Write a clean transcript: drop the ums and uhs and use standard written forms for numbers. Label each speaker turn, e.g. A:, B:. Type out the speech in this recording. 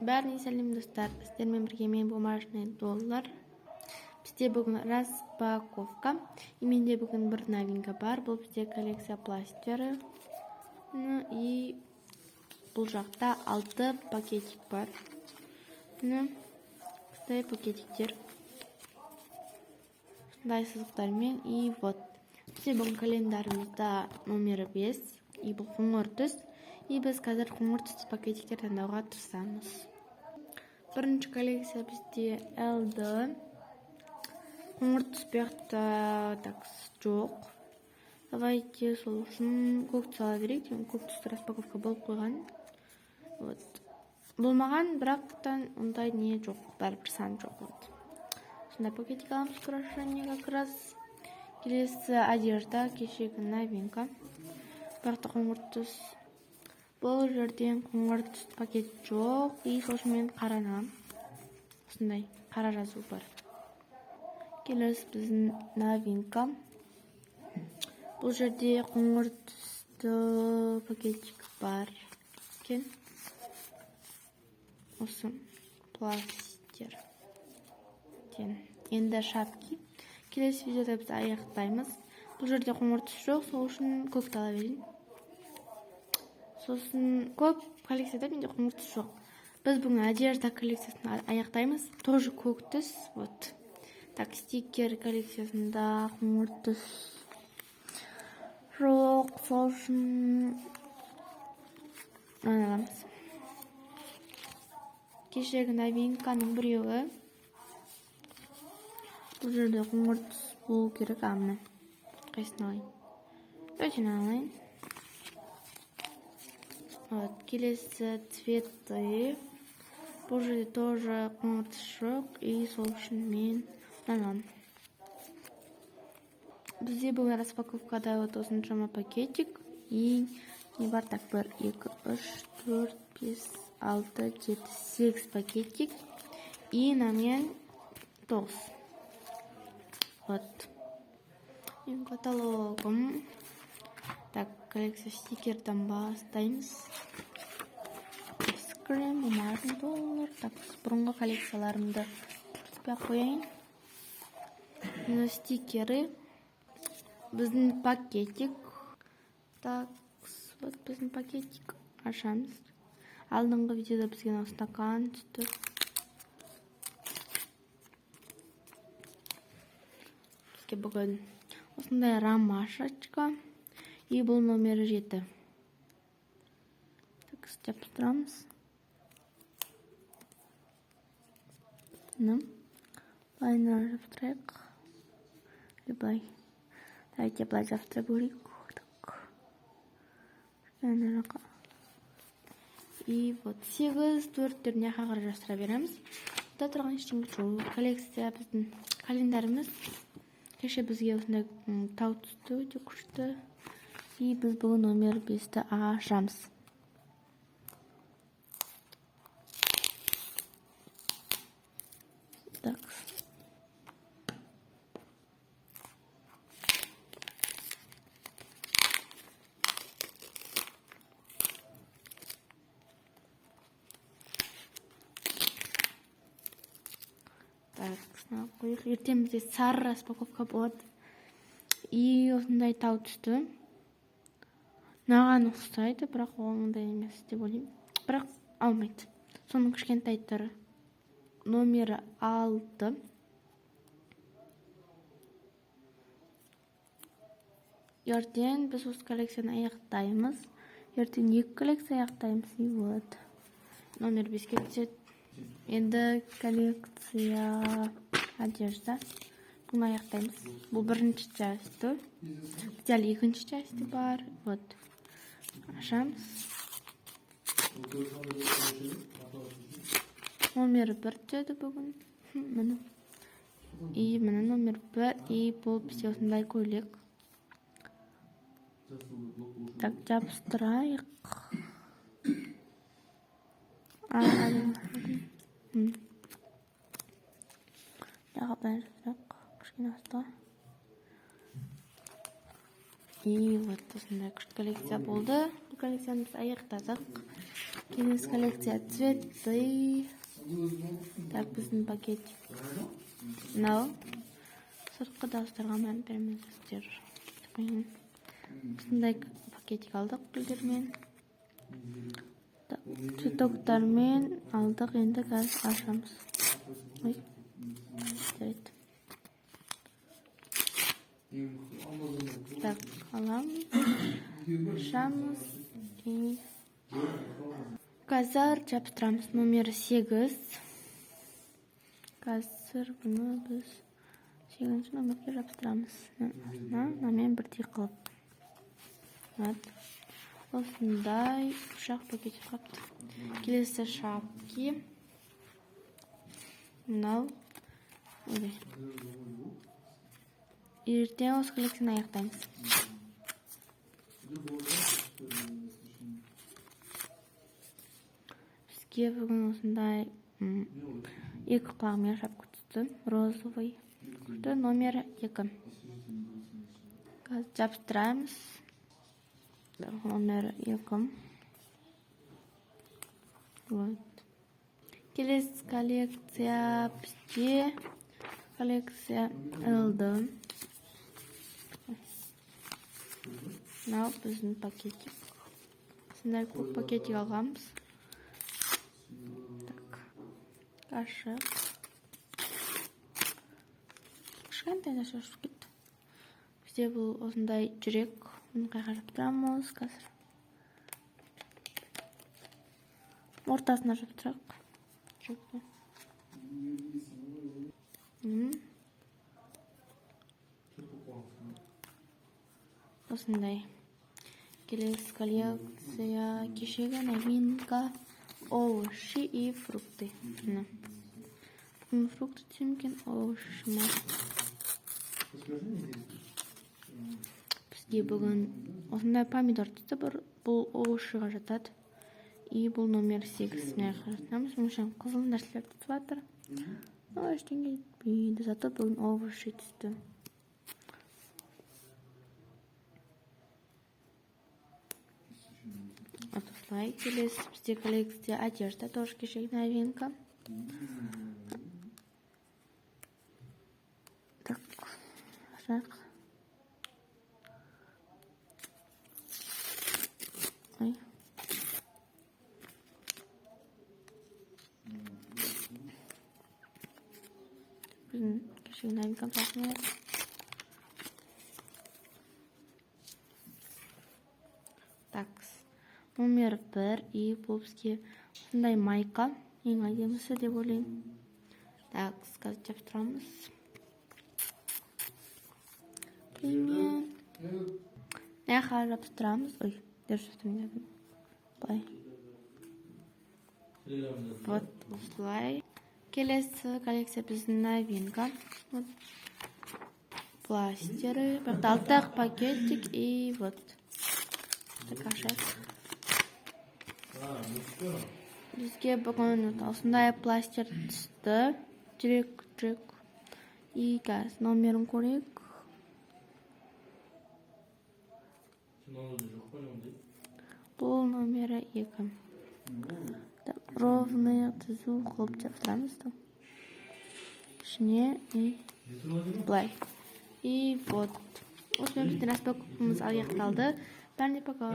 A: Бәріне сәлем достар, сіздермен бірге мен бумажный доллар. Бізде бүгін распаковка. И менде бүгін бір новинка бар. Бұл бізде коллекция пластері. И бұл жақта 6 пакетик бар. Қыстай пакетиктер. Шындай сызықтармен. И вот. Бізде бүгін календарымызда номері 5. И бұл қоңыр түс. И біз қазір қоңыр түсті пакетиктер таңдауға тырысамыз. Бірінші коллекция бізде LD. Қоңыр түс бияқта жоқ. Давайте сол үшін көк сала берейік. Көк түсті распаковка болып қойған. Болмаған, бірақтан ондай не жоқ. Бәрібір сан жоқ. Сонда пакетик аламыз украшение как раз. Келесі одежда, кешегі новинка. Бияқта қоңыр түс. Бұл жерден қоңыр түсті пакет жоқ. И сосын мен қаранам. Осындай қара жазу бар. Келесі біздің новинка. Бұл жерде қоңыр түсті пакетик бар. Осы пластир. Енді шапки. Келесі видеода біз аяқтаймыз. Бұл жерде қоңыр түс жоқ. Сол үшін көкті ала берейін. Сосын көп коллекцияда менде қоңыр түс жоқ. Біз бүгін одежда коллекциясын аяқтаймыз. Тоже көк түс. Так, стикер коллекциясында қоңыр түс жоқ. Сол үшін аламыз. Кешегі новинканың біреуі. Бұл жерде қоңыр түс болу керек. Амына. Қайсын алайын? Өтін алайын. Келесі цветы. Бұл жерде тоже қоңыр түс жоқ. И сол үшін мен алам. Бізде бүгін распаковкада осыншама пакетик. И не бар так 1, 2, 3, 4, 5, 6, 7, 8 пакетик. И на мен 9. Мен каталогым. Так, коллекция стикерден бастаймыз. Скрем, бумажный доллар. Так, бұрынғы коллекцияларымды түспей қояйын. Стикері. Біздің пакетик. Так, біздің пакетик. Ашамыз. Алдыңғы видеода бізге стакан түсті. Бізге бүгін осындай ромашечка. И бұл номері 7. Так, істеп тұрамыз. Былайына жаптырайық. Былай. Давайте былай жаптыра көрейік. И 8 төрттеріне қағыр жастыра береміз. Бұда тұрған ештеңе жоқ. Коллекция біздің календарымыз. Кеше бізге осындай тау түсті, өте күшті. И біз бүгін номер 5-ті ашамыз. Так. Ертең бізде сары распаковка болады. И осындай тау түсті. Маған ұқсайды, бірақ ондай емес деп ойлаймын. Бірақ алмайды. Соның кішкентай түрі. Номері 6. Ертең біз осы коллекцияны аяқтаймыз. Ертең 2 коллекция аяқтаймыз. И вот. Номер 5-ке түседі. Енді коллекция одежда. Бұны аяқтаймыз. Бұл бірінші часті. Бізде екінші часті бар. Вот. Ашамыз. Номер 1 деді бүгін. Міне. И міне номер 1. И бұл бізде осындай көйлек. Так, жабыстырайық. Яға бәрі кішкене асты. И вот осындай күшті коллекция болды. Бұл коллекцияны біз аяқтадық. Келесі коллекция цветы. Так, біздің пакетик. Мынау. Сыртқы дауыстарға мән бермеңіздер. Осындай пакетик алдық гүлдермен. Цветоктармен алдық, енді қазір ашамыз. Ой. Evet. Так, аламыз. Ашамыз. Қазір жабыстырамыз. Номер 8. Қазір бұны біз 8-ші номерге жабыстырамыз. Намен бірдей қылып. Осындай ұшақ пакетик қапты. Келесі шапки. Мынау. Ертең осы коллекцияны аяқтаймыз. Бізге бүгін осындай екі құлағымен шапка түсті. Розовый. Номер 2. Қазір жабыстырамыз. Номер 2. Вот. Келесі коллекция бізде коллекция алды. Мынау біздің пакетик. Осындай көп пакетик алғанбыз. Так. Қашық. Кішкентай да шашып кетті. Бізде бұл осындай жүрек. Бұны қайға жаптырамыз қазір. Ортасына жаптырақ. Осындай. Келесі коллекция кешегі новинка овощи и фрукты. Фрукты түсемкен овощи ма. Бізге бүгін осындай помидор түсті. Бұл овощиға жатады. И бұл номер 8. Мұшан қызыл нәрселер түсіп жатыр. Ештеңе етпейді. Зато бүгін овощи түсті. Осылай. Келесі бізде коллекция одежда. Тоже кешегі новинка. Так. Жақ. Ой. Біздің кешегі новинка басында. Так. Номер 1 и бұл бізге осындай майка. Ең әдемісі деп ойлаймын. Так, қазір жабыстырамыз. Кеймен. Нәқа жабыстырамыз. Ой, держу. Былай. Вот, осылай. Келесі коллекция біздің новинка. Пластеры. Алтақ пакетик и вот. Так, ашат. Бізге бүгін осындай пластер түсті. Жүрек. И қазір номерін көрейік. Бұл номері 2. Ровный түзу қылып жаптырамыз. Ішіне и былай. И вот. Осымен біздің распаковкамыз аяқталды. Бәріне пока.